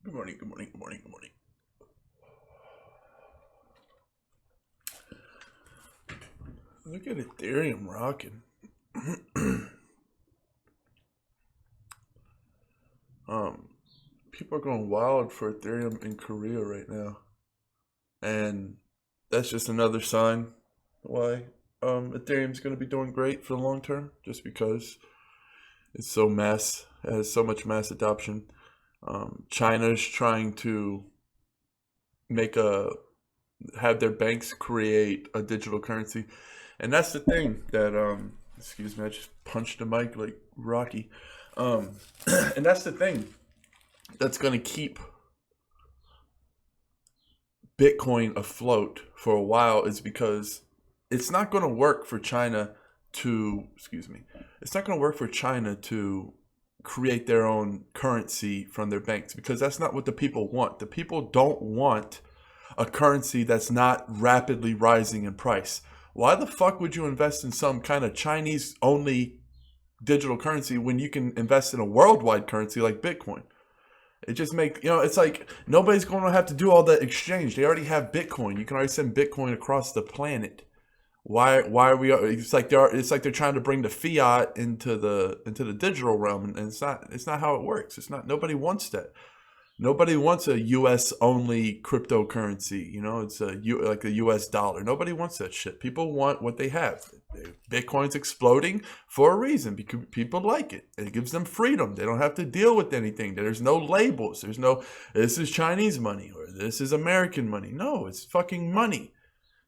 Good morning, good morning, good morning, good morning. Look at Ethereum rocking. um, People are going wild for Ethereum in Korea right now, and that's just another sign why Ethereum's going to be doing great for the long term, just because it's it has so much mass adoption. China's trying to make a have their banks create a digital currency. And that's the thing that excuse me, I just punched the mic like Rocky. Um and that's the thing that's going to keep Bitcoin afloat for a while, is because it's not going to work for China it's not going to work for China to create their own currency from their banks, because that's not what the people want. The people don't want a currency that's not rapidly rising in price. Why the fuck would you invest in some kind of Chinese only digital currency when you can invest in a worldwide currency like Bitcoin? It just makes, it's like nobody's going to have to do all that exchange. They already have Bitcoin. You can already send Bitcoin across the planet. Why are we? It's like they're trying to bring the fiat into the digital realm, and it's not how it works. It's not. Nobody wants that. Nobody wants a U.S. only cryptocurrency. It's like the U.S. dollar. Nobody wants that shit. People want what they have. Bitcoin's exploding for a reason, because people like it. It gives them freedom. They don't have to deal with anything. There's no labels. There's no, this is Chinese money or this is American money. No, it's fucking money,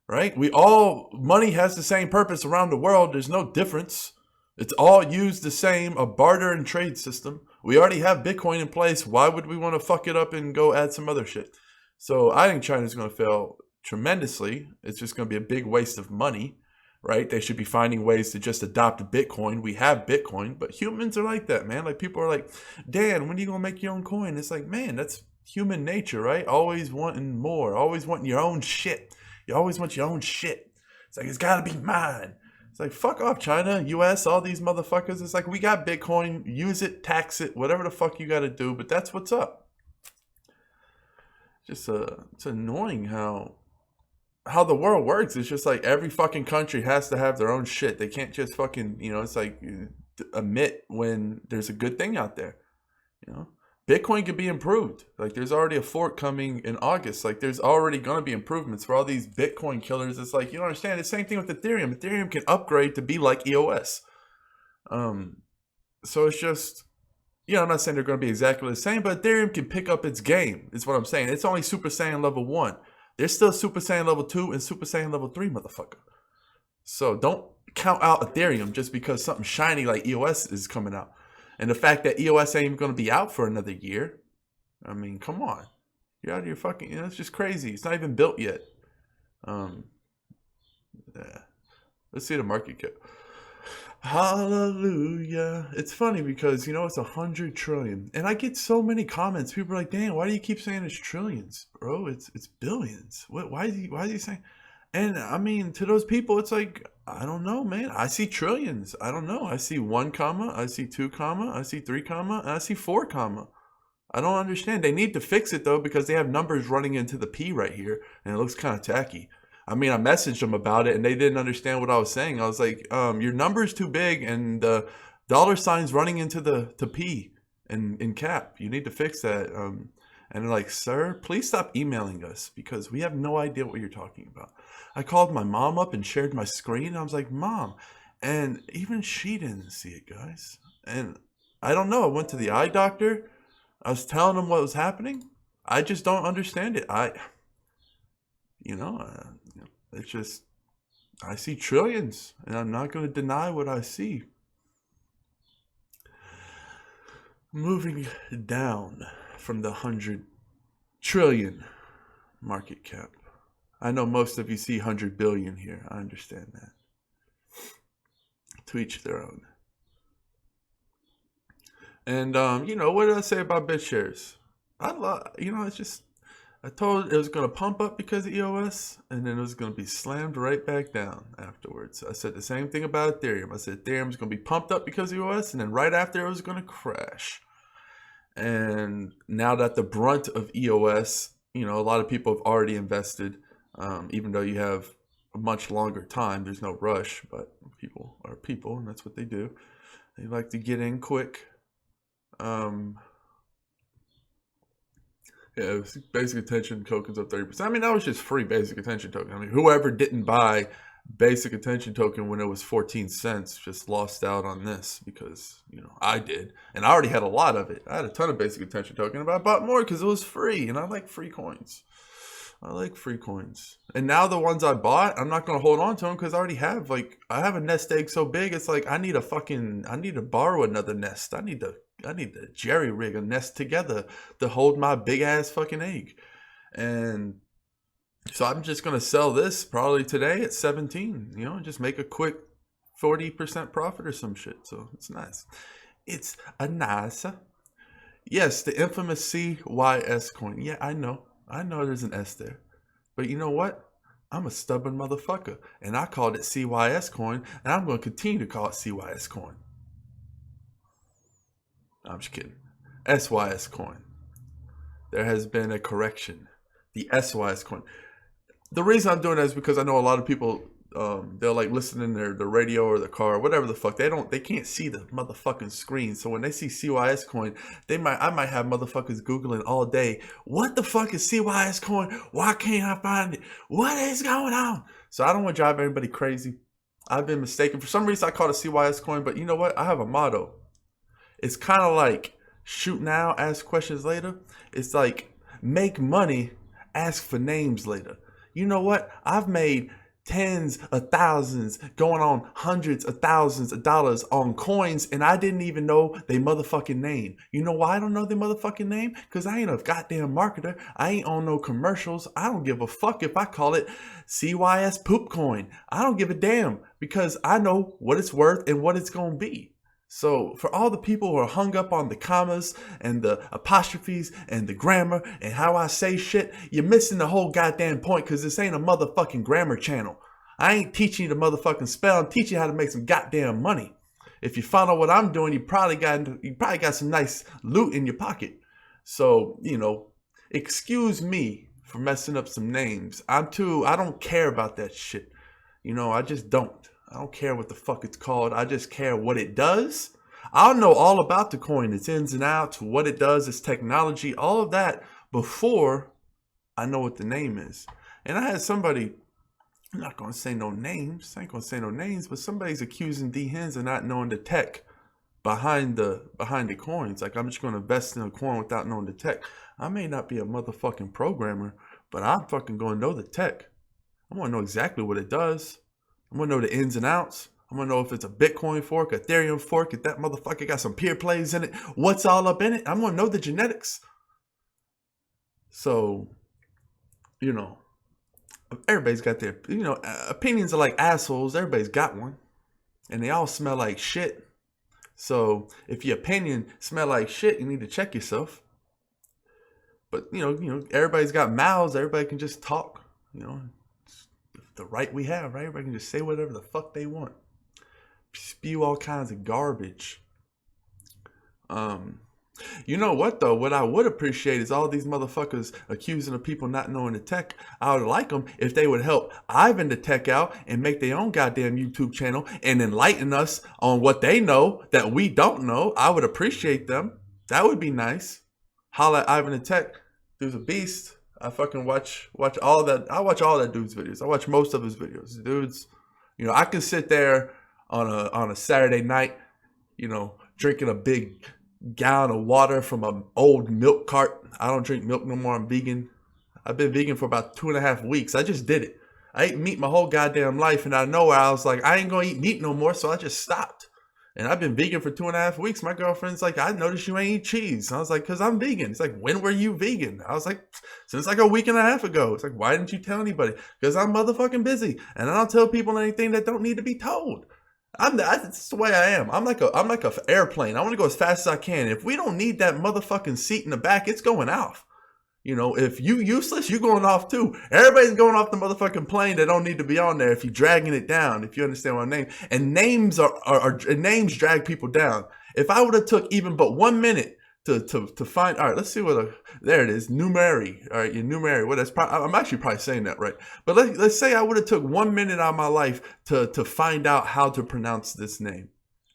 right? Money has the same purpose around the world. There's no difference. It's all used the same, a barter and trade system. We already have Bitcoin in place. Why would we want to fuck it up and go add some other shit? So I think China's going to fail tremendously. It's just going to be a big waste of money, right? They should be finding ways to just adopt Bitcoin. We have Bitcoin, but humans are like that, man. Like, people are like, Dan, when are you going to make your own coin? It's like, man, that's human nature, right? Always wanting more, always wanting your own shit. You always want your own shit. It's like, it's got to be mine. It's like, fuck off, China, US, all these motherfuckers. It's like, we got Bitcoin, use it, tax it, whatever the fuck you got to do, but that's what's up. It's annoying how the world works. It's just like every fucking country has to have their own shit. They can't just fucking, it's like, admit when there's a good thing out there, Bitcoin could be improved. Like, there's already a fork coming in August. Like, there's already going to be improvements for all these Bitcoin killers. It's like, you don't understand. The same thing with Ethereum. Ethereum can upgrade to be like EOS. So it's just, I'm not saying they're going to be exactly the same, but Ethereum can pick up its game, is what I'm saying. It's only Super Saiyan level 1. There's still Super Saiyan level 2 and Super Saiyan level 3, motherfucker. So don't count out Ethereum just because something shiny like EOS is coming out. And the fact that EOS ain't even going to be out for another year. I mean, come on. You're out of your fucking, it's just crazy. It's not even built yet. Yeah. Let's see the market cap. Hallelujah. It's funny because, it's 100 trillion. And I get so many comments. People are like, "Dan, why do you keep saying it's trillions, bro? It's billions. Why is he saying?" And I mean, to those people, it's like, I don't know, man. I see trillions. I don't know. I see 1 comma, I see 2 comma, I see 3 comma, and I see 4 comma. I don't understand. They need to fix it though, because they have numbers running into the P right here, and it looks kind of tacky. I mean, I messaged them about it, and they didn't understand what I was saying. I was like, your number's too big, and the dollar sign's running into the P in cap. You need to fix that. And they're like, "Sir, please stop emailing us, because we have no idea what you're talking about." I called my mom up and shared my screen. And I was like, "Mom," and even she didn't see it, guys. And I don't know. I went to the eye doctor. I was telling him what was happening. I just don't understand it. It's just, I see trillions, and I'm not going to deny what I see. Moving down from the 100 trillion market cap. I know most of you see 100 billion here. I understand that. To each their own. And, what did I say about BitShares? It's just, I told it was going to pump up because of EOS, and then it was going to be slammed right back down afterwards. I said the same thing about Ethereum. I said Ethereum is going to be pumped up because of EOS, and then right after it was going to crash. And now that the brunt of EOS, you know, a lot of people have already invested, even though you have a much longer time. There's no rush, but people are people, and that's what they do. They like to get in quick. Yeah, basic attention tokens up 30%. I mean, that was just free basic attention token. I mean, whoever didn't buy basic attention token when it was 14 cents just lost out on this, because, you know, I did. And I already had a lot of it. I had a ton of basic attention token, but I bought more because it was free, and I like free coins. I like free coins. And now the ones I bought, I'm not going to hold on to them because I already have, like, I have a nest egg so big, it's like I need to borrow another nest. I need to jerry rig a nest together to hold my big ass fucking egg. And so I'm just going to sell this probably today at 17, you know, and just make a quick 40% profit or some shit. So it's nice. It's a nice. Yes, the infamous CYS coin. Yeah, I know there's an S there. But you know what? I'm a stubborn motherfucker. And I called it CYS coin. And I'm going to continue to call it CYS coin. I'm just kidding. SYS coin. There has been a correction. The SYS coin. The reason I'm doing that is because I know a lot of people, they'll like listen in the radio or the car, or whatever the fuck. They can't see the motherfucking screen. So when they see CYS coin, I might have motherfuckers Googling all day, what the fuck is CYS coin? Why can't I find it? What is going on? So I don't want to drive everybody crazy. I've been mistaken. For some reason I call it CYS coin, but you know what? I have a motto. It's kind of like shoot now, ask questions later. It's like make money, ask for names later. You know what? I've made tens of thousands, going on hundreds of thousands of dollars on coins, and I didn't even know they motherfucking name. You know why I don't know their motherfucking name? Because I ain't a goddamn marketer. I ain't on no commercials. I don't give a fuck if I call it CYS poop coin. I don't give a damn, because I know what it's worth and what it's going to be. So for all the people who are hung up on the commas and the apostrophes and the grammar and how I say shit, you're missing the whole goddamn point, because this ain't a motherfucking grammar channel. I ain't teaching you to motherfucking spell. I'm teaching you how to make some goddamn money. If you follow what I'm doing, you probably got some nice loot in your pocket. So, you know, excuse me for messing up some names. I don't care about that shit. You know, I just don't. I don't care what the fuck it's called. I just care what it does. I'll know all about the coin, its ins and outs, what it does, its technology, all of that before I know what the name is. And I had somebody, I'm not going to say no names. I ain't going to say no names, but somebody's accusing D-Hens of not knowing the tech behind the coins. Like, I'm just going to invest in a coin without knowing the tech. I may not be a motherfucking programmer, but I'm fucking going to know the tech. I want to know exactly what it does. I'm going to know the ins and outs. I'm going to know if it's a Bitcoin fork, Ethereum fork, if that motherfucker got some peer plays in it, what's all up in it. I'm going to know the genetics. So, you know, everybody's got their, you know, opinions are like assholes. Everybody's got one. And they all smell like shit. So if your opinion smell like shit, you need to check yourself. But, you know, everybody's got mouths. Everybody can just talk, you know. The right we have, right? Everybody can just say whatever the fuck they want. Spew all kinds of garbage. You know what, though? What I would appreciate is all these motherfuckers accusing of people not knowing the tech. I would like them if they would help Ivan the tech out and make their own goddamn YouTube channel and enlighten us on what they know that we don't know. I would appreciate them. That would be nice. Holla at Ivan the tech. Dude's a beast. I fucking watch all that. I watch all that dude's videos. I watch most of his videos. Dude's, you know, I can sit there on a Saturday night, you know, drinking a big gallon of water from an old milk cart. I don't drink milk no more. I'm vegan. I've been vegan for about 2.5 weeks. I just did it. I ate meat my whole goddamn life, and out of nowhere I was like, I ain't gonna eat meat no more, so I just stopped. And I've been vegan for 2.5 weeks. My girlfriend's like, I noticed you ain't eat cheese. And I was like, because I'm vegan. It's like, when were you vegan? I was like, since like a week and a half ago. It's like, why didn't you tell anybody? Because I'm motherfucking busy. And I don't tell people anything that don't need to be told. That's the way I am. I'm like a airplane. I want to go as fast as I can. If we don't need that motherfucking seat in the back, it's going off. You know, if you useless, you're going off too. Everybody's going off the motherfucking plane that don't need to be on there if you're dragging it down, if you understand what I mean. And names names drag people down. If I would have took even but 1 minute to find. All right, let's see what. There it is, numeri. All right, your numeri. Well, that's probably, I'm actually probably saying that right. But let's say I would have took 1 minute out of my life to find out how to pronounce this name,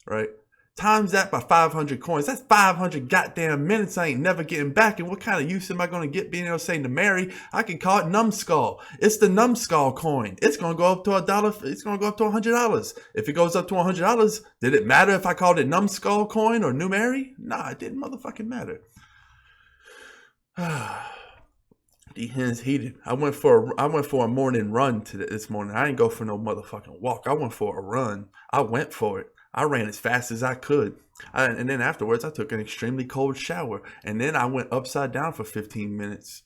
right? Times that by 500 coins. That's 500 goddamn minutes I ain't never getting back. And what kind of use am I going to get being able to say numeri? I can call it numbskull. It's the numbskull coin. It's going to go up to $1. It's going to go up to $100. If it goes up to $100, did it matter if I called it numbskull coin or numeri? Nah, it didn't motherfucking matter. The hen's heated. I went for a morning run this morning. I didn't go for no motherfucking walk. I went for a run. I went for it. I ran as fast as I could. And then afterwards, I took an extremely cold shower. And then I went upside down for 15 minutes.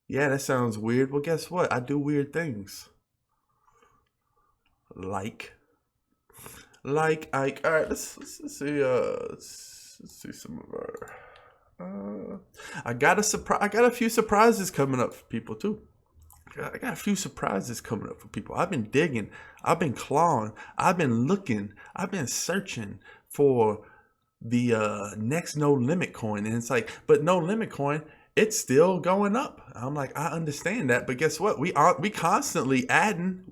Yeah, that sounds weird. Well, guess what? I do weird things. Like Ike. All right, let's see. Let's see some of our. I got a few surprises coming up for people too. I got a few surprises coming up for people. I've been digging. I've been clawing. I've been looking. I've been searching for the next no limit coin. And it's like, but no limit coin, it's still going up. I'm like, I understand that. But guess what? We constantly adding.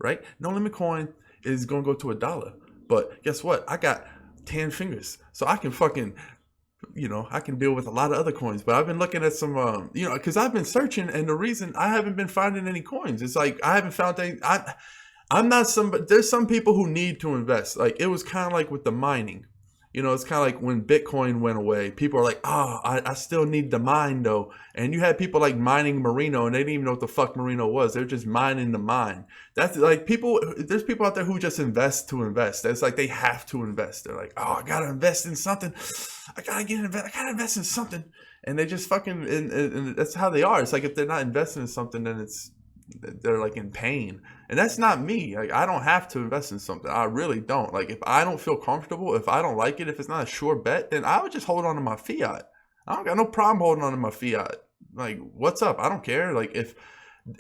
Right? No limit coin is going to go to $1. But guess what? I got 10 fingers. So I can fucking... I can deal with a lot of other coins, but I've been looking at some, because I've been searching, and the reason I haven't been finding any coins, it's like I haven't found things. I'm not there's some people who need to invest. Like it was kind of like with the mining, it's kind of like when Bitcoin went away, people are like, I still need to mine though. And you had people like mining Merino, and they didn't even know what the fuck Merino was. They're just mining the mine. That's like there's people out there who just invest to invest. It's like they have to invest. They're like, I gotta invest in something. I gotta invest in something. And they just fucking, and that's how they are. It's like if they're not investing in something, then they're like in pain. And that's not me. Like I don't have to invest in something. I really don't. Like if I don't feel comfortable, if I don't like it, if it's not a sure bet, then I would just hold on to my fiat. I don't got no problem holding on to my fiat. Like what's up? I don't care. Like if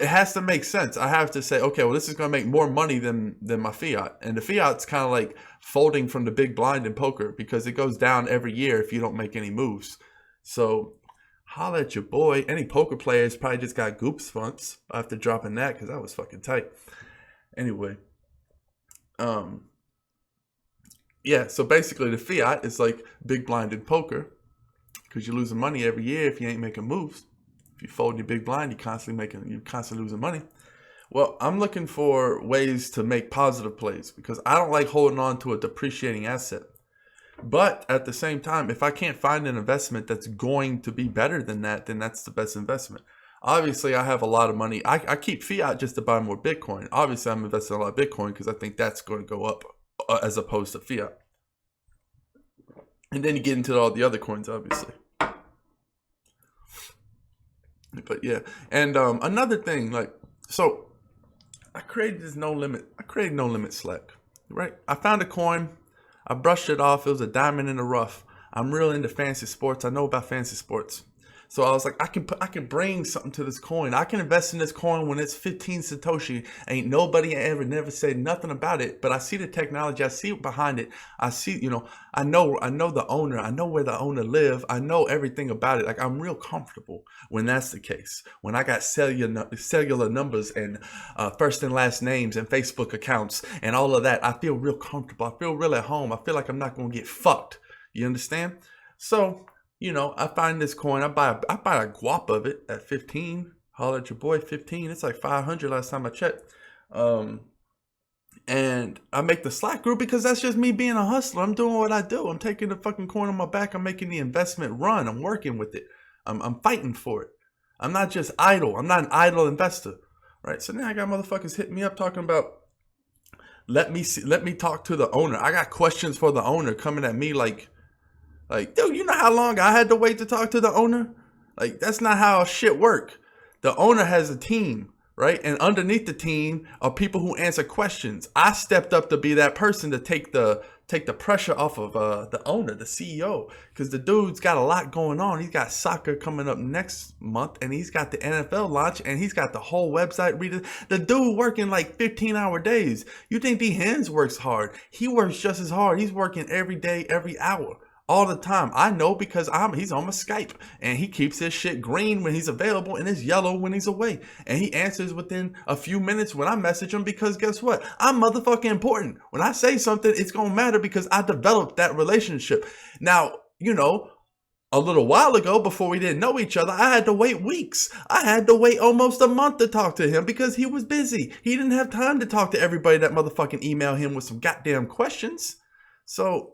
it has to make sense, I have to say, okay, well this is going to make more money than my fiat. And the fiat's kind of like folding from the big blind in poker because it goes down every year if you don't make any moves. So holla at your boy. Any poker players probably just got goosebumps after dropping that because that was fucking tight. Anyway, yeah. So basically, the fiat is like big blind in poker because you're losing money every year if you ain't making moves. If you fold your big blind, you're constantly losing money. Well, I'm looking for ways to make positive plays because I don't like holding on to a depreciating asset. But at the same time, if I can't find an investment that's going to be better than that, then that's the best investment. Obviously, I have a lot of money. I keep fiat just to buy more Bitcoin. Obviously, I'm investing in a lot of Bitcoin because I think that's going to go up as opposed to fiat. And then you get into all the other coins, obviously. But yeah, and another thing, so I created no limit Slack, right? I found a coin. I brushed it off. It was a diamond in the rough. I'm real into fancy sports. I know about fancy sports. So I was like, I can bring something to this coin. I can invest in this coin when it's 15 Satoshi. Ain't nobody ever never said nothing about it. But I see the technology. I see it behind it. I see, I know the owner. I know where the owner live. I know everything about it. Like I'm real comfortable when that's the case. When I got cellular numbers and first and last names and Facebook accounts and all of that, I feel real comfortable. I feel real at home. I feel like I'm not going to get fucked. You understand? So, I find this coin. I buy a guap of it at 15. Holler at your boy, 15. It's like 500 last time I checked. And I make the Slack group because that's just me being a hustler. I'm doing what I do. I'm taking the fucking coin on my back. I'm making the investment run. I'm working with it. I'm fighting for it. I'm not just idle. I'm not an idle investor, right? So now I got motherfuckers hitting me up talking about, let me talk to the owner. I got questions for the owner coming at me like, dude, you know how long I had to wait to talk to the owner? Like, that's not how shit work. The owner has a team, right? And underneath the team are people who answer questions. I stepped up to be that person to take the pressure off of the owner, the CEO, because the dude's got a lot going on. He's got soccer coming up next month, and he's got the NFL launch, and he's got the whole website reader. The dude working like 15-hour days. You think D. Hens works hard? He works just as hard. He's working every day, every hour. all the time. I know because he's on my Skype and he keeps his shit green when he's available and it's yellow when he's away. And he answers within a few minutes when I message him because guess what? I'm motherfucking important. When I say something, it's going to matter because I developed that relationship. Now, you know, a little while ago, before we didn't know each other, I had to wait weeks. I had to wait almost a month to talk to him because he was busy. He didn't have time to talk to everybody that motherfucking emailed him with some goddamn questions. So,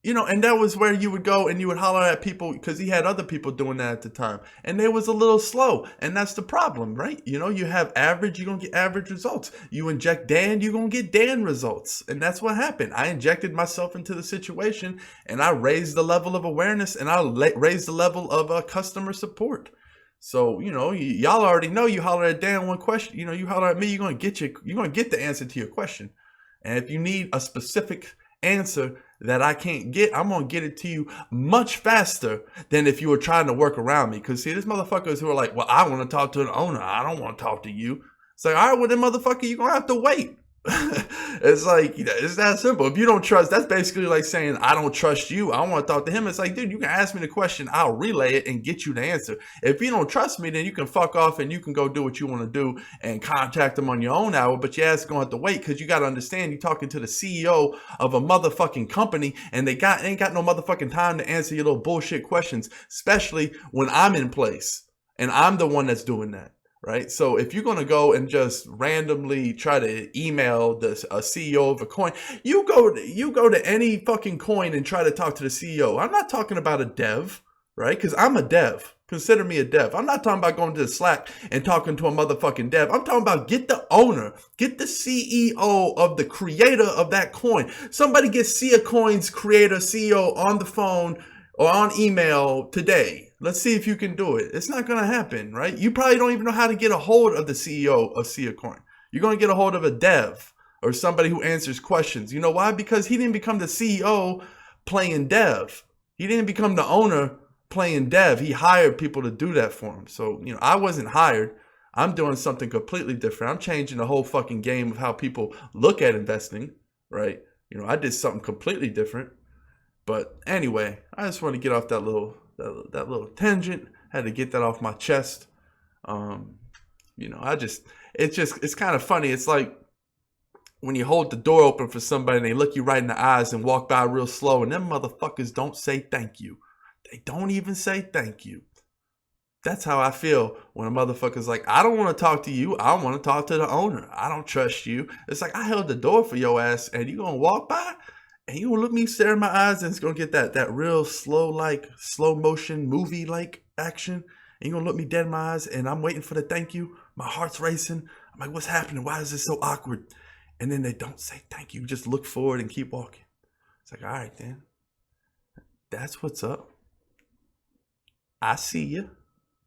you know, and that was where you would go and you would holler at people because he had other people doing that at the time. And they was a little slow. And that's the problem, right? You know, you have average, you're going to get average results. You inject Dan, you're going to get Dan results. And that's what happened. I injected myself into the situation and I raised the level of awareness and I raised the level of customer support. So, you know, y'all already know you holler at Dan one question, you know, you holler at me, you're going to get the answer to your question. And if you need a specific answer that I can't get, I'm going to get it to you much faster than if you were trying to work around me. Because see, there's motherfuckers who are like, well, I want to talk to the owner. I don't want to talk to you. It's like, all right, well, then motherfucker, you're going to have to wait. It's like, it's that simple. If you don't trust, that's basically like saying, I don't trust you. I want to talk to him. It's like, dude, you can ask me the question. I'll relay it and get you the answer. If you don't trust me, then you can fuck off and you can go do what you want to do and contact them on your own hour. But your ass is going to have to wait because you got to understand you're talking to the CEO of a motherfucking company and they ain't got no motherfucking time to answer your little bullshit questions, especially when I'm in place and I'm the one that's doing that. Right. So if you're going to go and just randomly try to email a CEO of a coin, you go to any fucking coin and try to talk to the CEO. I'm not talking about a dev, right? Because I'm a dev. Consider me a dev. I'm not talking about going to the Slack and talking to a motherfucking dev. I'm talking about get the owner, get the CEO of the creator of that coin. Somebody get Sia Coin's creator, CEO on the phone or on email today. Let's see if you can do it. It's not going to happen, right? You probably don't even know how to get a hold of the CEO of Sia Coin. You're going to get a hold of a dev or somebody who answers questions. You know why? Because he didn't become the CEO playing dev. He didn't become the owner playing dev. He hired people to do that for him. So, you know, I wasn't hired. I'm doing something completely different. I'm changing the whole fucking game of how people look at investing, right? You know, I did something completely different. But anyway, I just want to get off that little tangent. Had to get that off my chest. You know, it's kind of funny. It's like when you hold the door open for somebody and they look you right in the eyes and walk by real slow and them motherfuckers don't say thank you. They don't even say thank you. That's how I feel when a motherfucker's like, I don't want to talk to you. I want to talk to the owner. I don't trust you. It's like I held the door for your ass and you gonna walk by? And you gonna look me stare in my eyes and it's gonna get that real slow motion movie like action. And you're gonna look me dead in my eyes and I'm waiting for the thank you. My heart's racing. I'm like, what's happening? Why is this so awkward? And then they don't say thank you. Just look forward and keep walking. It's like, all right, then. That's what's up. I see you.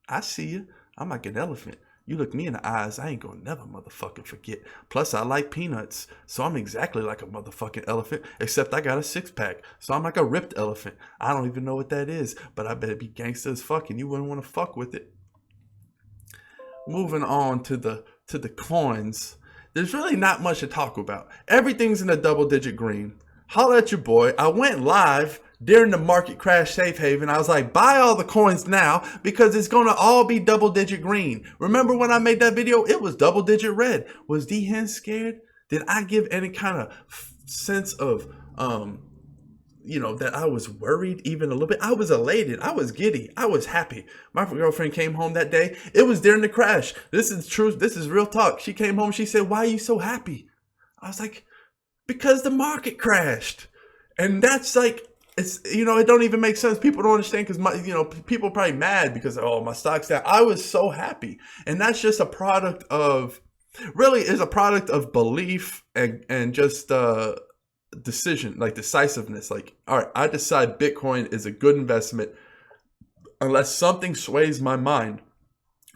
I'm like an elephant. You look me in the eyes, I ain't gonna never motherfucking forget. Plus, I like peanuts, so I'm exactly like a motherfucking elephant, except I got a six-pack, so I'm like a ripped elephant. I don't even know what that is, but I better be gangster as fuck, and you wouldn't want to fuck with it. Moving on to the coins, there's really not much to talk about. Everything's in a double-digit green. Holla at your boy. I went live during the market crash safe haven. I was like, buy all the coins now because it's going to all be double digit green. Remember when I made that video? It was double digit red. Was D-Hen scared? Did I give any kind of sense of, you know, that I was worried even a little bit? I was elated. I was giddy. I was happy. My girlfriend came home that day. It was during the crash. This is truth. This is real talk. She came home. She said, why are you so happy? I was like, because the market crashed. And that's like, it's, you know, it don't even make sense. People don't understand because, you know, people are probably mad because, oh, my stock's down. I was so happy. And that's just a product of, really is a product of belief and just decision, like decisiveness. Like, all right, I decide Bitcoin is a good investment unless something sways my mind.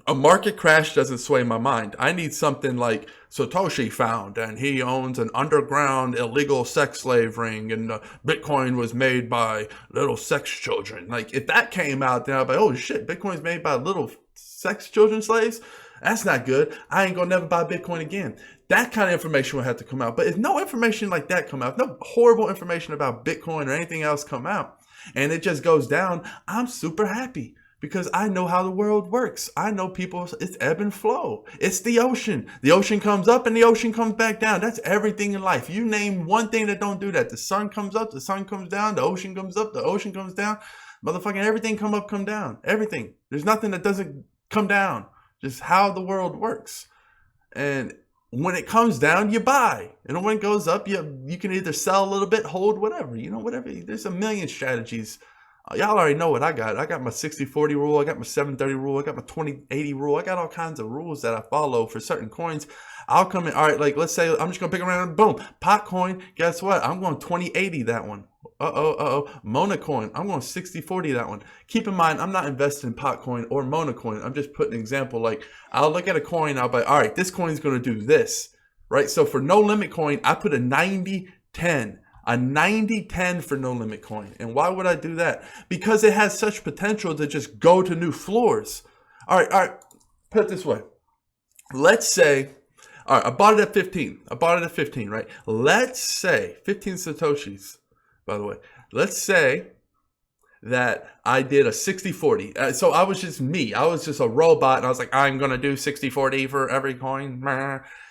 A market crash doesn't sway my mind. I need something like Satoshi found and he owns an underground illegal sex slave ring and Bitcoin was made by little sex children. Like if that came out, then I'd be like, oh shit, Bitcoin's made by little sex children slaves? That's not good. I ain't gonna never buy Bitcoin again. That kind of information will have to come out. But if no information like that come out, no horrible information about Bitcoin or anything else come out, and it just goes down, I'm super happy because I know how the world works. I know people, it's ebb and flow. It's the ocean. The ocean comes up and the ocean comes back down. That's everything in life. You name one thing that don't do that. The sun comes up, the sun comes down, the ocean comes up, the ocean comes down. Motherfucking everything come up, come down. Everything. There's nothing that doesn't come down. Just how the world works. And when it comes down, you buy. And when it goes up, you can either sell a little bit, hold, whatever. Whatever. There's a million strategies. Y'all already know what I got. I got my 60-40 rule. I got my 7-30 rule. I got my 20-80 rule. I got all kinds of rules that I follow for certain coins. I'll come in. All right, like let's say I'm just going to pick around. Boom. Pot coin. Guess what? I'm going 20-80 that one. Mona coin. I'm going 60-40 that one. Keep in mind, I'm not investing in pot coin or Mona coin. I'm just putting an example. Like I'll look at a coin. I'll be like, all right, this coin is going to do this. Right. So for no limit coin, I put a 90-10. A 90-10 for no limit coin. And why would I do that? Because it has such potential to just go to new floors. All right. Put it this way. Let's say, all right, I bought it at 15. Right? Let's say 15 Satoshis, by the way. Let's say that I did a 60-40. So I was just me. I was just a robot. And I was like, I'm going to do 60-40 for every coin.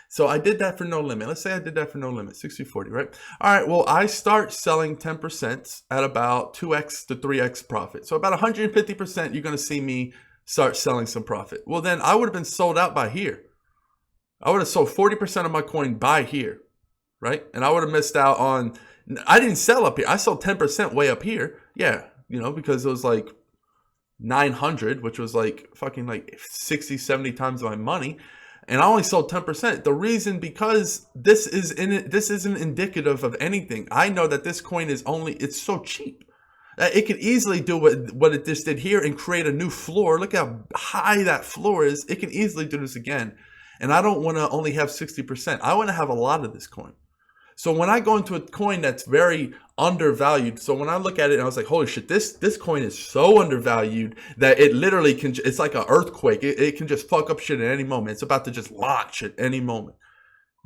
So I did that for no limit. Let's say I did that for no limit, 60-40, right? All right, well, I start selling 10% at about 2x to 3x profit. So about 150%, you're going to see me start selling some profit. Well, then I would have been sold out by here. I would have sold 40% of my coin by here, right? And I would have missed out on, I didn't sell up here. I sold 10% way up here. Yeah, because it was like 900, which was like fucking like 60, 70 times my money. And I only sold 10%. The reason, because this isn't indicative of anything. I know that this coin it's so cheap. It could easily do what it just did here and create a new floor. Look how high that floor is. It can easily do this again. And I don't want to only have 60%. I want to have a lot of this coin. So when I go into a coin that's very undervalued, so when I look at it and I was like, holy shit, this coin is so undervalued that it literally it's like an earthquake. It can just fuck up shit at any moment. It's about to just launch at any moment.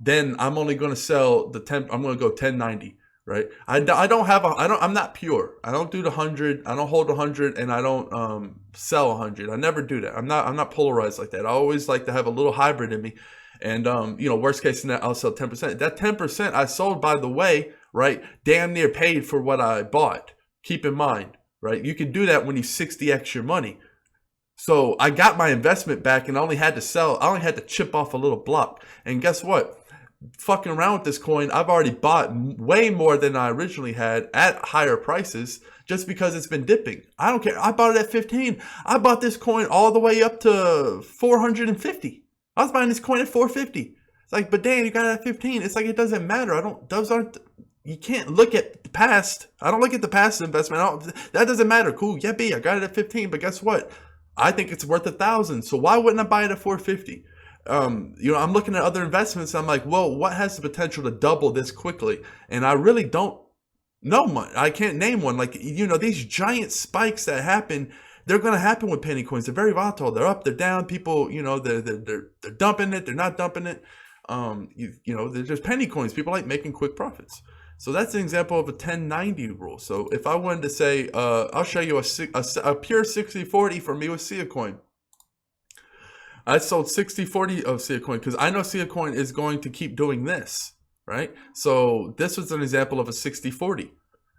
Then I'm only going to sell I'm going to go 1090, right? I'm not pure. I don't do the 100. I don't hold 100 and I don't sell 100. I never do that. I'm not polarized like that. I always like to have a little hybrid in me. And, worst case scenario, I'll sell 10%. That 10% I sold, by the way, right, damn near paid for what I bought. Keep in mind, right? You can do that when you 60x your money. So I got my investment back and I only had to chip off a little block. And guess what? Fucking around with this coin, I've already bought way more than I originally had at higher prices just because it's been dipping. I don't care. I bought it at 15. I bought this coin all the way up to 450. I was buying this coin at 450. It's like, but Dan, you got it at 15. It's like, it doesn't matter. You can't look at the past. I don't look at the past investment. That doesn't matter. Cool. Yeah, B, I got it at 15. But guess what? I think it's worth 1,000. So why wouldn't I buy it at 450? I'm looking at other investments. I'm like, well, what has the potential to double this quickly? And I really don't know much. I can't name one. Like, these giant spikes that happen, they're going to happen with penny coins. They're very volatile. They're up, they're down. People, they're dumping it. They're not dumping it. There's penny coins. People like making quick profits. So that's an example of a 1090 rule. So if I wanted to say, I'll show you a pure 60-40 for me with Sia coin. I sold 60-40 of Sia coin because I know Sia coin is going to keep doing this, right? So this was an example of a 60-40.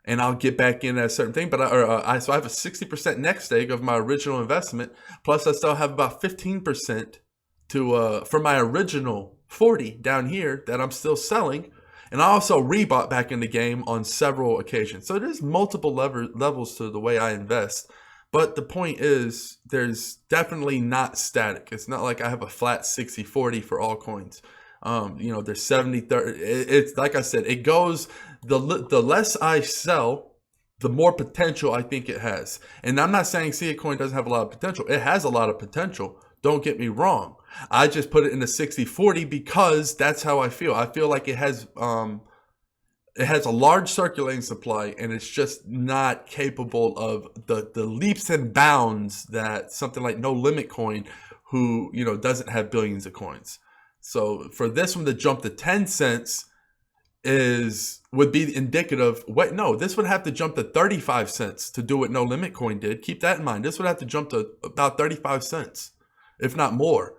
And I'll get back in at a certain thing, but so I have a 60% next egg of my original investment. Plus, I still have about 15% for my original 40 down here that I'm still selling. And I also rebought back in the game on several occasions. So there's multiple levels to the way I invest. But the point is, there's definitely not static. It's not like I have a flat 60-40 for all coins. There's 70-30. It's like I said, it goes, the less I sell, the more potential I think it has. And I'm not saying Sia coin doesn't have a lot of potential. It has a lot of potential. Don't get me wrong. I just put it in the 60-40 because that's how I feel. I feel like it has a large circulating supply and it's just not capable of the leaps and bounds that something like No Limit Coin, who, doesn't have billions of coins. So for this one to jump to 10 cents, would be indicative. Wait, no, this would have to jump to 35 cents to do what No Limit Coin did. Keep that in mind. This would have to jump to about 35 cents, if not more.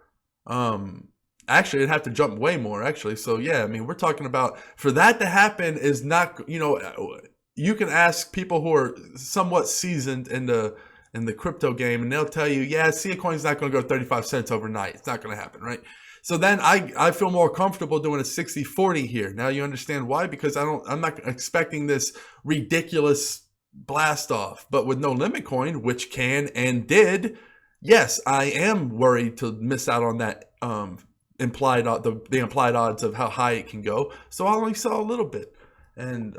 Actually, it'd have to jump way more, actually. So yeah, I mean, we're talking about, for that to happen is not, you can ask people who are somewhat seasoned in the crypto game, and they'll tell you, yeah, Sia Coin's not going to go 35 cents overnight. It's not going to happen, right? So then I feel more comfortable doing a 60-40 here. Now you understand why? Because I'm not expecting this ridiculous blast off. But with No Limit Coin, which can and did, yes, I am worried to miss out on that implied the implied odds of how high it can go. So I only saw a little bit. And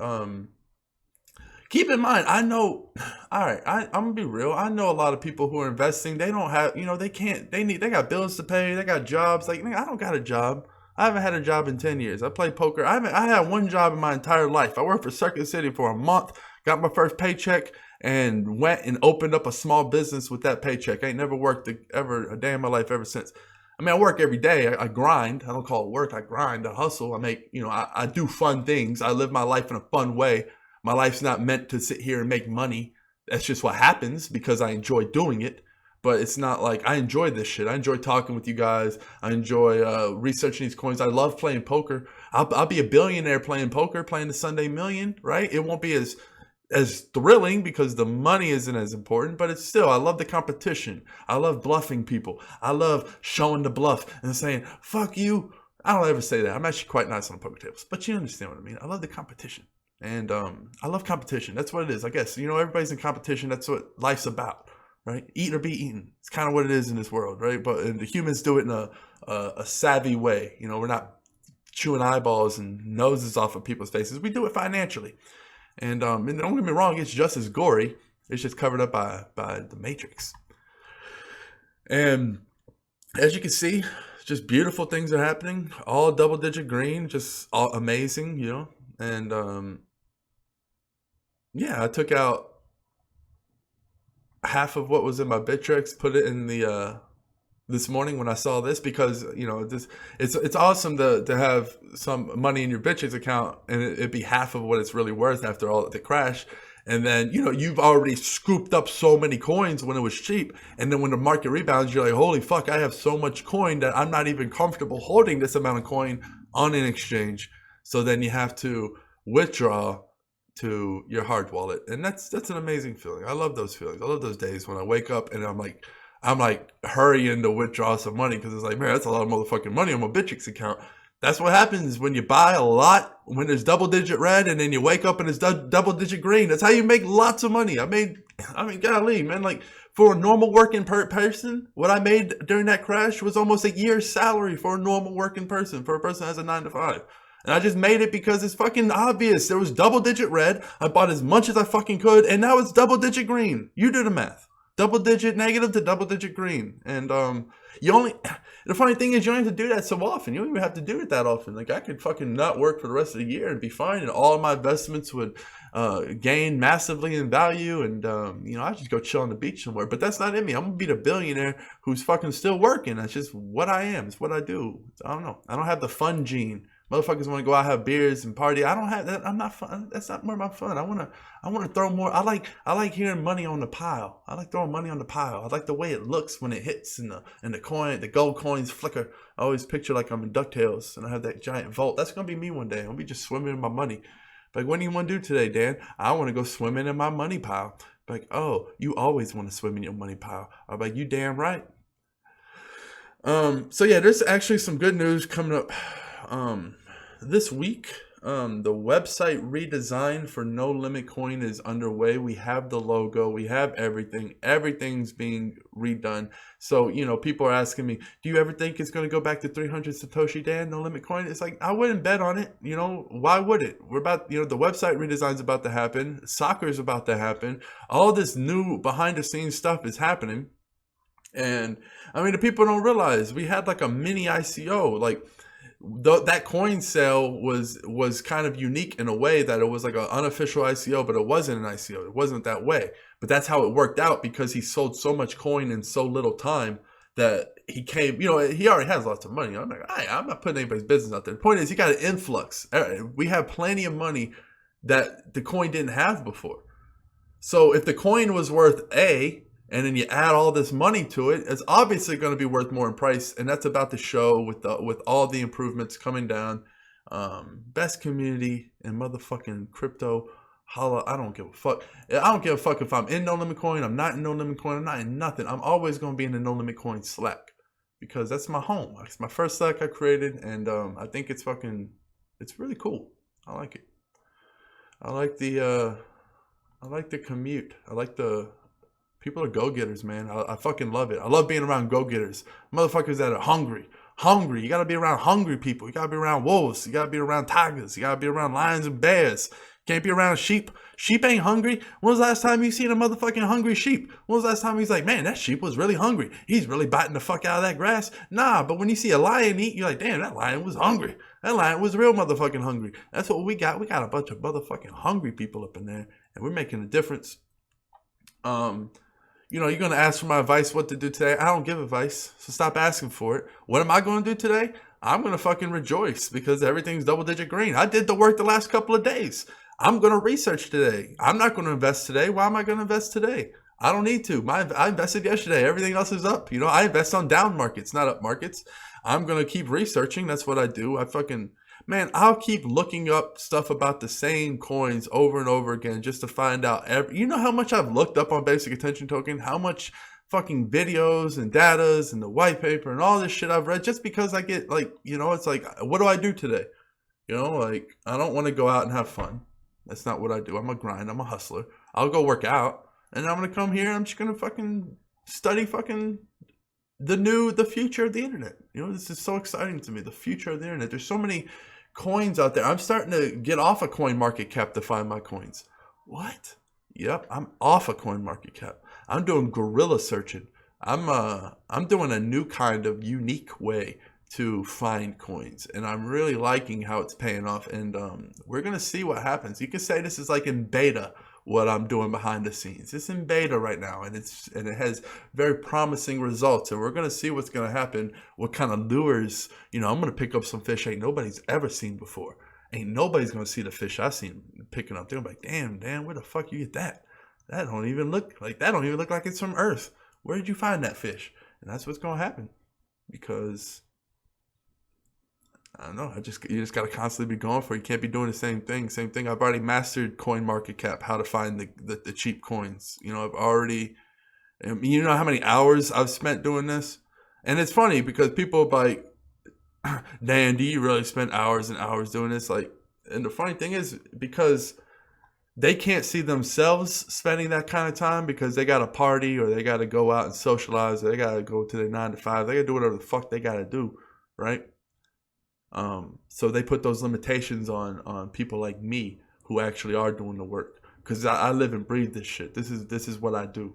keep in mind, I know, all right, I'm gonna be real. I know a lot of people who are investing, they don't have, they got bills to pay, they got jobs. Like, I don't got a job. I haven't had a job in 10 years. I play poker. I had one job in my entire life. I worked for Circuit City for a month, got my first paycheck, and went and opened up a small business with that paycheck. I ain't never worked a day in my life ever since. I mean, I work every day. I grind. I don't call it work. I grind. I hustle. I make, I do fun things. I live my life in a fun way. My life's not meant to sit here and make money. That's just what happens because I enjoy doing it. But it's not like, I enjoy this shit. I enjoy talking with you guys. I enjoy researching these coins. I love playing poker. I'll be a billionaire playing poker, playing the Sunday Million, right? It won't be as thrilling because the money isn't as important, but it's still, I love the competition. I love bluffing people. I love showing the bluff and saying, fuck you. I don't ever say that. I'm actually quite nice on the poker tables, but you understand what I mean. I love the competition. And I love competition. That's what it is. I guess, everybody's in competition. That's what life's about, right? Eat or be eaten. It's kind of what it is in this world, right? But the humans do it in a savvy way. We're not chewing eyeballs and noses off of people's faces. We do it financially. And don't get me wrong, it's just as gory. It's just covered up by the Matrix. And as you can see, just beautiful things are happening. All double-digit green, just all amazing, And yeah, I took out half of what was in my Bittrex, put it in the this morning when I saw this, because it's awesome to have some money in your Bittrex account and it be half of what it's really worth after all the crash. And then you've already scooped up so many coins when it was cheap, and then when the market rebounds, you're like, holy fuck, I have so much coin that I'm not even comfortable holding this amount of coin on an exchange. So then you have to withdraw to your hard wallet, and that's an amazing feeling. I love those feelings. I love those days when I wake up and I'm like hurrying to withdraw some money because it's like, man, that's a lot of motherfucking money on my Bittrex account. That's what happens when you buy a lot, when there's double-digit red, and then you wake up and it's double-digit green. That's how you make lots of money. I mean, golly, man, like for a normal working person, what I made during that crash was almost a year's salary for a normal working person, for a person that has a 9-to-5. And I just made it because it's fucking obvious. There was double-digit red. I bought as much as I fucking could, and now it's double-digit green. You do the math. Double-digit negative to double-digit green. And the funny thing is, you don't have to do that so often. You don't even have to do it that often. Like, I could fucking not work for the rest of the year and be fine, and all of my investments would gain massively in value, and I just go chill on the beach somewhere. But that's not in me. I'm gonna be the billionaire who's fucking still working. That's just what I am. It's what I do. I don't know. I don't have the fun gene. Motherfuckers want to go out, have beers and party. I don't have that. I'm not fun. That's not more my fun. I want to throw more. I like hearing money on the pile. I like throwing money on the pile. I like the way it looks when it hits and the coin, the gold coins flicker. I always picture like I'm in DuckTales and I have that giant vault. That's gonna be me one day. I'll be just swimming in my money. Like, what do you want to do today, Dan? I want to go swimming in my money pile. Like, oh, you always want to swim in your money pile. I'm like, you damn right. So yeah, there's actually some good news coming up. This week, the website redesign for No Limit Coin is underway. We have the logo, we have everything. Everything's being redone. So, people are asking me, do you ever think it's going to go back to 300 Satoshi, Dan, No Limit Coin? It's like, I wouldn't bet on it. Why would it? We're about, the website redesign is about to happen. Soccer is about to happen. All this new behind the scenes stuff is happening. And I mean, the people don't realize we had like a mini ICO, like, that coin sale was kind of unique in a way that it was like an unofficial ICO, but it wasn't an ICO. It wasn't that way. But that's how it worked out because he sold so much coin in so little time that he came, he already has lots of money. I'm like, I'm not putting anybody's business out there. The point is, he got an influx. We have plenty of money that the coin didn't have before. So if the coin was worth A, and then you add all this money to it, it's obviously going to be worth more in price. And that's about to show with all the improvements coming down. Best community in motherfucking crypto. Holla, I don't give a fuck. I don't give a fuck if I'm in No Limit Coin. I'm not in No Limit Coin. I'm not in nothing. I'm always going to be in the No Limit Coin Slack because that's my home. It's my first Slack I created, and I think it's really cool. I like it. I like the commute. I like the people are go-getters, man. I fucking love it. I love being around go-getters. Motherfuckers that are hungry. You gotta be around hungry people. You gotta be around wolves. You gotta be around tigers. You gotta be around lions and bears. Can't be around sheep. Sheep ain't hungry. When was the last time you seen a motherfucking hungry sheep? When was the last time he's like, man, that sheep was really hungry. He's really biting the fuck out of that grass. Nah, but when you see a lion eat, you're like, damn, that lion was hungry. That lion was real motherfucking hungry. That's what we got. We got a bunch of motherfucking hungry people up in there, and we're making a difference. You're going to ask for my advice what to do today. I don't give advice, so stop asking for it. What am I going to do today? I'm going to fucking rejoice because everything's double-digit green. I did the work the last couple of days. I'm going to research today. I'm not going to invest today. Why am I going to invest today? I don't need to. I invested yesterday. Everything else is up. I invest on down markets, not up markets. I'm going to keep researching. That's what I do. I'll keep looking up stuff about the same coins over and over again just to find out. How much I've looked up on basic attention token? How much fucking videos and datas and the white paper and all this shit I've read just because I get it's like, what do I do today? I don't want to go out and have fun. That's not what I do. I'm a grind. I'm a hustler. I'll go work out and I'm going to come here. I'm just going to fucking study fucking the future of the internet. This is so exciting to me. The future of the internet. There's so many coins out there. I'm starting to get off a coin market cap to find my coins. What? Yep, I'm off a coin market cap. I'm doing guerrilla searching. I'm doing a new kind of unique way to find coins, and I'm really liking how it's paying off. And we're gonna see what happens. You can say this is like in beta. What I'm doing behind the scenes. It's in beta right now, and it has very promising results. And we're gonna see what's gonna happen. What kind of lures? I'm gonna pick up some fish ain't nobody's ever seen before. Ain't nobody's gonna see the fish I seen picking up. They're gonna be like, damn, where the fuck you get that? That don't even look like it's from Earth. Where did you find that fish? And that's what's gonna happen, because I don't know. You just gotta constantly be going for it. You can't be doing the same thing. I've already mastered coin market cap, how to find the cheap coins. I've already, how many hours I've spent doing this. And it's funny because people are like, Dan, do you really spend hours and hours doing this? And the funny thing is, because they can't see themselves spending that kind of time because they got to party or they got to go out and socialize or they got to go to their 9 to 5. They got to do whatever the fuck they got to do, right? So they put those limitations on people like me who actually are doing the work, because I live and breathe this shit. This is what I do.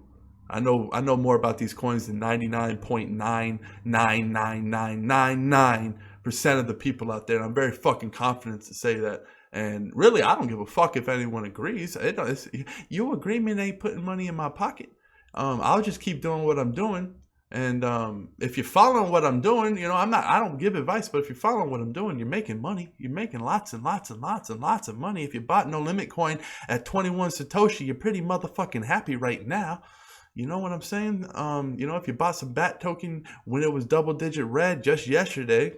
I know more about these coins than 99.99999% of the people out there. And I'm very fucking confident to say that. And really, I don't give a fuck if anyone agrees. Your agreement ain't putting money in my pocket. I'll just keep doing what I'm doing. And if you're following what I'm doing, I don't give advice, but if you're following what I'm doing, you're making money. You're making lots and lots and lots and lots of money. If you bought No Limit Coin at 21 Satoshi, you're pretty motherfucking happy right now. You know what I'm saying? If you bought some BAT token when it was double-digit red just yesterday,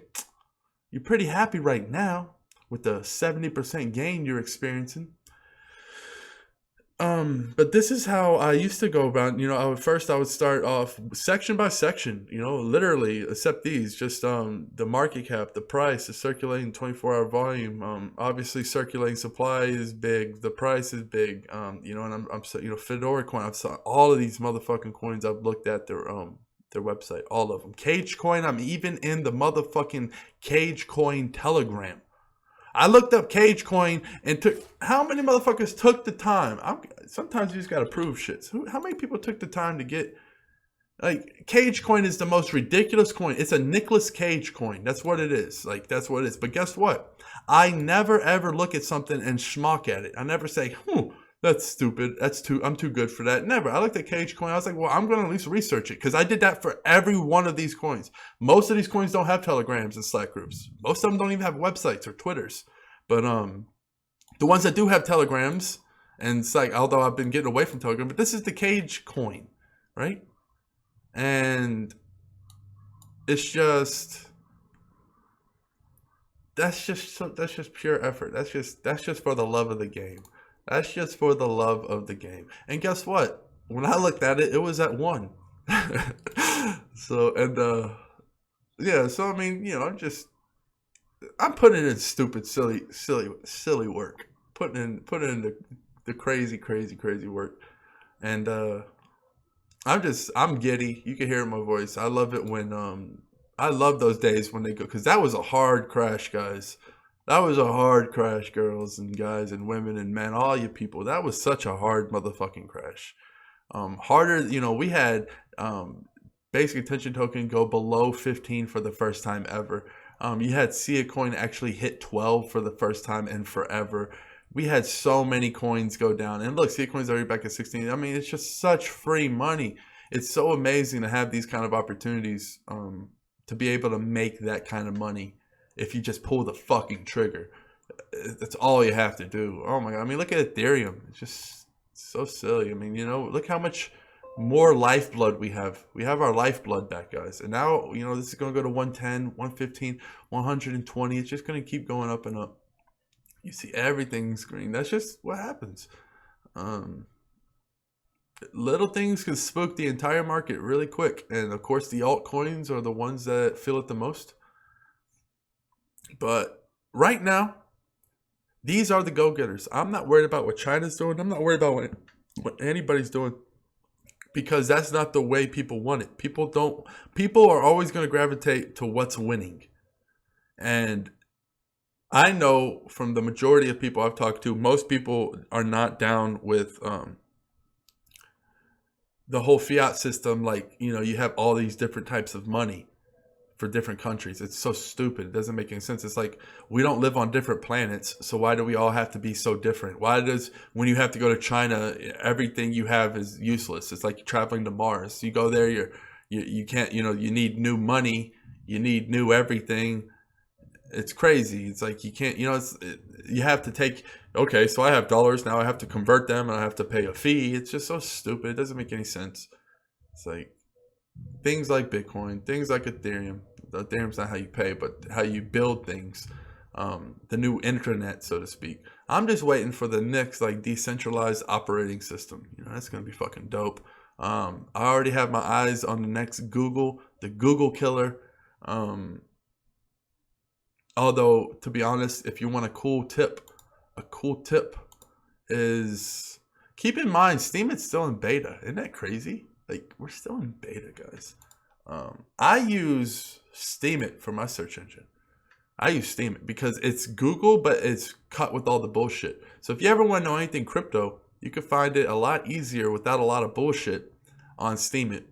you're pretty happy right now with the 70% gain you're experiencing. But this is how I used to go about, I would start off section by section, literally, except these, just, the market cap, the price, the circulating 24-hour volume, obviously circulating supply is big, the price is big, and I'm Fedora coin, I've saw all of these motherfucking coins. I've looked at their website, all of them. Cage coin, I'm even in the motherfucking Cage coin Telegram. I looked up Cage Coin and how many motherfuckers took the time? Sometimes you just gotta prove shit. How many people took the time to get, Cage Coin is the most ridiculous coin. It's a Nicolas Cage coin. That's what it is. That's what it is. But guess what? I never ever look at something and schmuck at it. I never say, That's stupid. I'm too good for that. Never. I looked at Cage Coin. I was like, well, I'm going to at least research it because I did that for every one of these coins. Most of these coins don't have telegrams and Slack groups. Most of them don't even have websites or Twitters. But the ones that do have telegrams and Slack, although I've been getting away from Telegram, but this is the Cage Coin, right? And it's just that's just pure effort. That's just for the love of the game. That's just for the love of the game. And guess what? When I looked at it, it was at 1. So yeah, so I mean, I'm putting in stupid, silly work. Putting in the crazy work. And I'm giddy. You can hear it in my voice. I love it when I love those days when they go, because that was a hard crash, guys. That was a hard crash, girls and guys and women and men, all you people. That was such a hard motherfucking crash. Harder, we had basic attention token go below 15 for the first time ever. You had Sia coin actually hit 12 for the first time in forever. We had so many coins go down. And look, Sia coin's already back at 16. I mean, it's just such free money. It's so amazing to have these kind of opportunities to be able to make that kind of money if you just pull the fucking trigger. That's all you have to do. Oh my God. I mean, look at Ethereum. It's just so silly. I mean, look how much more Lifeblood we have. We have our Lifeblood back, guys. And now, this is going to go to 110, 115, 120. It's just going to keep going up and up. You see everything's green. That's just what happens. Little things can spook the entire market really quick. And of course, the altcoins are the ones that feel it the most. But right now, these are the go-getters. I'm not worried about what China's doing. I'm not worried about what anybody's doing, because that's not the way people want it. People are always going to gravitate to what's winning. And I know from the majority of people I've talked to, most people are not down with the whole fiat system. Like, you have all these different types of money for different countries. It's so stupid. It doesn't make any sense. It's like, we don't live on different planets, so why do we all have to be so different? Why does, when you have to go to China, everything you have is useless? It's like traveling to Mars. You go there, you can't, you need new money, you need new everything. It's crazy. It's like you can't, you have to take, okay, so I have dollars, now I have to convert them and I have to pay a fee. It's just so stupid. It doesn't make any sense. It's like things like Bitcoin, things like Ethereum. Ethereum's not how you pay, but how you build things. The new internet, so to speak. I'm just waiting for the next decentralized operating system. That's going to be fucking dope. I already have my eyes on the next Google, the Google killer. Although, to be honest, if you want a cool tip is keep in mind Steam is still in beta. Isn't that crazy? Like, we're still in beta, guys. I use Steemit for my search engine. I use Steemit because it's Google, but it's cut with all the bullshit. So if you ever want to know anything crypto, you can find it a lot easier without a lot of bullshit on Steemit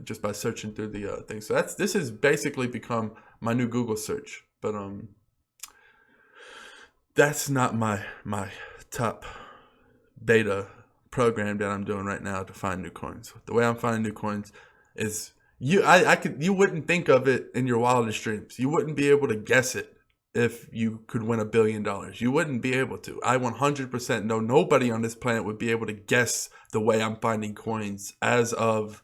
just by searching through the thing. So this has basically become my new Google search. But that's not my top beta program that I'm doing right now to find new coins. The way I'm finding new coins is you wouldn't think of it in your wildest dreams. You wouldn't be able to guess it if you could win $1 billion. You wouldn't be able to. I 100% know nobody on this planet would be able to guess the way I'm finding coins as of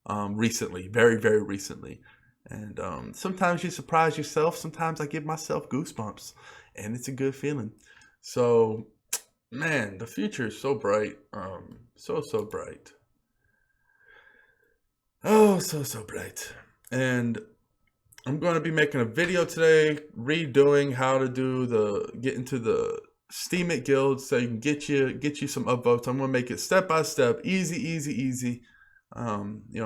recently, very, very recently. And sometimes you surprise yourself. Sometimes I give myself goosebumps, and it's a good feeling. So, man, the future is so bright. So bright. Oh, so bright. And I'm going to be making a video today, redoing how to get into the Steemit guild so you can get you some upvotes. I'm going to make it step by step, easy.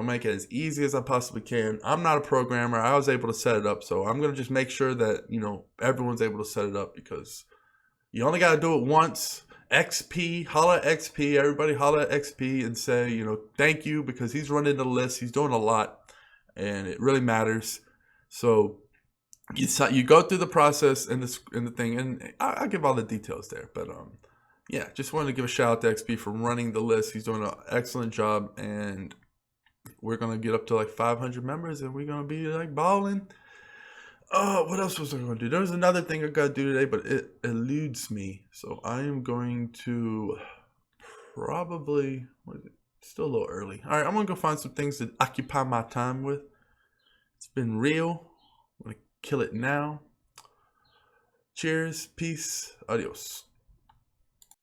Make it as easy as I possibly can. I'm not a programmer. I was able to set it up, so I'm going to just make sure that, everyone's able to set it up, because you only got to do it once. XP, holla at XP, everybody holla at XP and say, thank you, because he's running the list. He's doing a lot, and it really matters. So you go through the process and the thing, and I'll give all the details there. But, yeah, just wanted to give a shout out to XP for running the list. He's doing an excellent job, and we're gonna get up to like 500 members, and we're gonna be like balling. Oh, what else was I gonna do? There was another thing I gotta do today, but it eludes me. So I am going to probably. What is it? Still a little early. All right, I'm gonna go find some things to occupy my time with. It's been real. I'm gonna kill it now. Cheers, peace, adios.